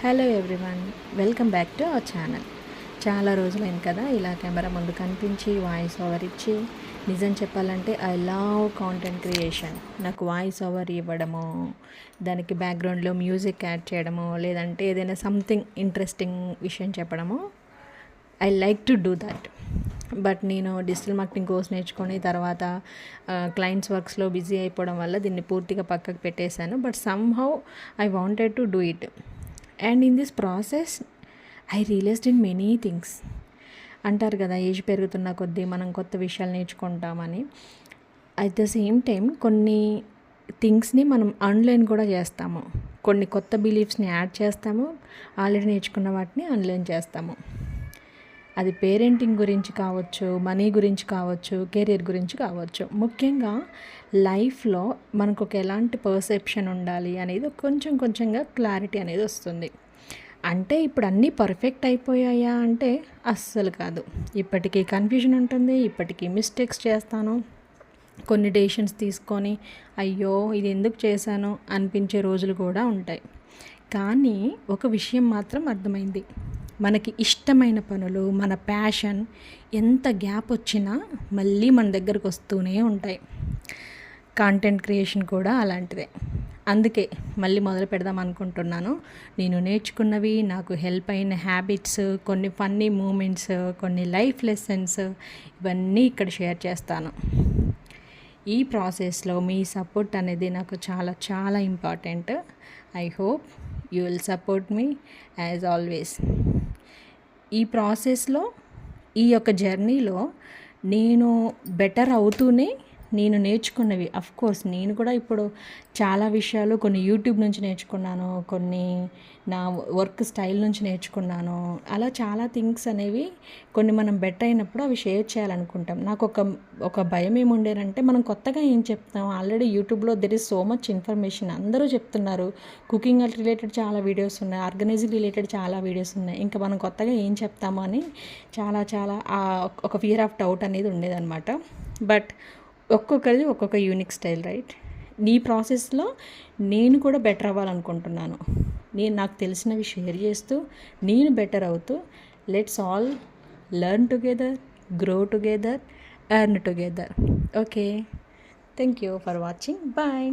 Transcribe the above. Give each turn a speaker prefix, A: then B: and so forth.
A: Hello everyone, welcome back to our channel. చాలా రోజులైంది కదా ఇలా కెమెరా ముందు కనిపించి వాయిస్ ఓవర్ ఇచ్చి. నిజం చెప్పాలంటే ఐ లవ్ కాంటెంట్ క్రియేషన్. నాకు వాయిస్ ఓవర్ ఇవ్వడము, దానికి బ్యాక్గ్రౌండ్లో మ్యూజిక్ యాడ్ చేయడము, లేదంటే ఏదైనా సంథింగ్ ఇంట్రెస్టింగ్ విషయం చెప్పడము, I like to do that. But నేను డిజిటల్ మార్కెటింగ్ కోర్స్ నేర్చుకొని తర్వాత క్లయింట్స్ వర్క్స్లో బిజీ అయిపోవడం వల్ల దీన్ని పూర్తిగా పక్కకు పెట్టేశాను. But somehow I wanted to do it. And in this process I realized in many things. అంటారు కదా, ఏజ్ పెరుగుతున్న కొద్దీ మనం కొత్త విషయాలు నేర్చుకుంటామని. అట్ ద సేమ్ టైం కొన్ని థింగ్స్ని మనం అన్లర్న్ కూడా చేస్తాము. కొన్ని కొత్త బిలీఫ్స్ని యాడ్ చేస్తాము, ఆల్రెడీ నేర్చుకున్న వాటిని అన్లర్న్ చేస్తాము. అది పేరెంటింగ్ గురించి కావచ్చు, మనీ గురించి కావచ్చు, కెరీర్ గురించి కావచ్చు. ముఖ్యంగా లైఫ్లో మనకు ఒక ఎలాంటి పర్సెప్షన్ ఉండాలి అనేది కొంచెం కొంచెంగా క్లారిటీ అనేది వస్తుంది. అంటే ఇప్పుడు అన్నీ పర్ఫెక్ట్ అయిపోయాయా అంటే అస్సలు కాదు. ఇప్పటికీ కన్ఫ్యూజన్ ఉంటుంది, ఇప్పటికీ మిస్టేక్స్ చేస్తాను. కొన్ని డెసిషన్స్ తీసుకొని అయ్యో ఇది ఎందుకు చేశాను అనిపించే రోజులు కూడా ఉంటాయి. కానీ ఒక విషయం మాత్రం అర్థమైంది, మనకి ఇష్టమైన పనులు, మన ప్యాషన్ ఎంత గ్యాప్ వచ్చినా మళ్ళీ మన దగ్గరకు వస్తూనే ఉంటాయి. కాంటెంట్ క్రియేషన్ కూడా అలాంటిదే. అందుకే మళ్ళీ మొదలు పెడదాం అనుకుంటున్నాను. నేను నేర్చుకున్నవి, నాకు హెల్ప్ అయిన హ్యాబిట్స్, కొన్ని ఫన్నీ మూమెంట్స్, కొన్ని లైఫ్ లెసన్స్, ఇవన్నీ ఇక్కడ షేర్ చేస్తాను. ఈ ప్రాసెస్లో మీ సపోర్ట్ అనేది నాకు చాలా చాలా important. I hope you will support me as always. ఈ ప్రాసెస్లో, ఈ యొక్క జర్నీలో నేను బెటర్ అవుతూనే నేను నేర్చుకున్నవి, అఫ్కోర్స్ నేను కూడా ఇప్పుడు చాలా విషయాలు కొన్ని యూట్యూబ్ నుంచి నేర్చుకున్నాను, కొన్ని నా వర్క్ స్టైల్ నుంచి నేర్చుకున్నాను. అలా చాలా థింగ్స్ అనేవి కొన్ని మనం బెటర్ అయినప్పుడు అవి షేర్ చేయాలనుకుంటాం. నాకు ఒక భయం ఏముండేనంటే, మనం కొత్తగా ఏం చెప్తాం, ఆల్రెడీ యూట్యూబ్లో there is so much information, అందరూ చెప్తున్నారు. కుకింగ్ రిలేటెడ్ చాలా వీడియోస్ ఉన్నాయి, ఆర్గనైజింగ్ రిలేటెడ్ చాలా వీడియోస్ ఉన్నాయి. ఇంకా మనం కొత్తగా ఏం చెప్తామో అని చాలా చాలా ఒక ఫియర్ ఆఫ్ డౌట్ అనేది ఉండేదన్నమాట. బట్ ఒక్కొక్కరిది ఒక్కొక్క యూనిక్ స్టైల్, రైట్? నీ ప్రాసెస్లో నేను కూడా బెటర్ అవ్వాలనుకుంటున్నాను. నేను నాకు తెలిసినవి షేర్ చేస్తూ, నేను బెటర్ అవుతూ, let's all learn together, grow together, earn together. Okay, thank you for watching. Bye.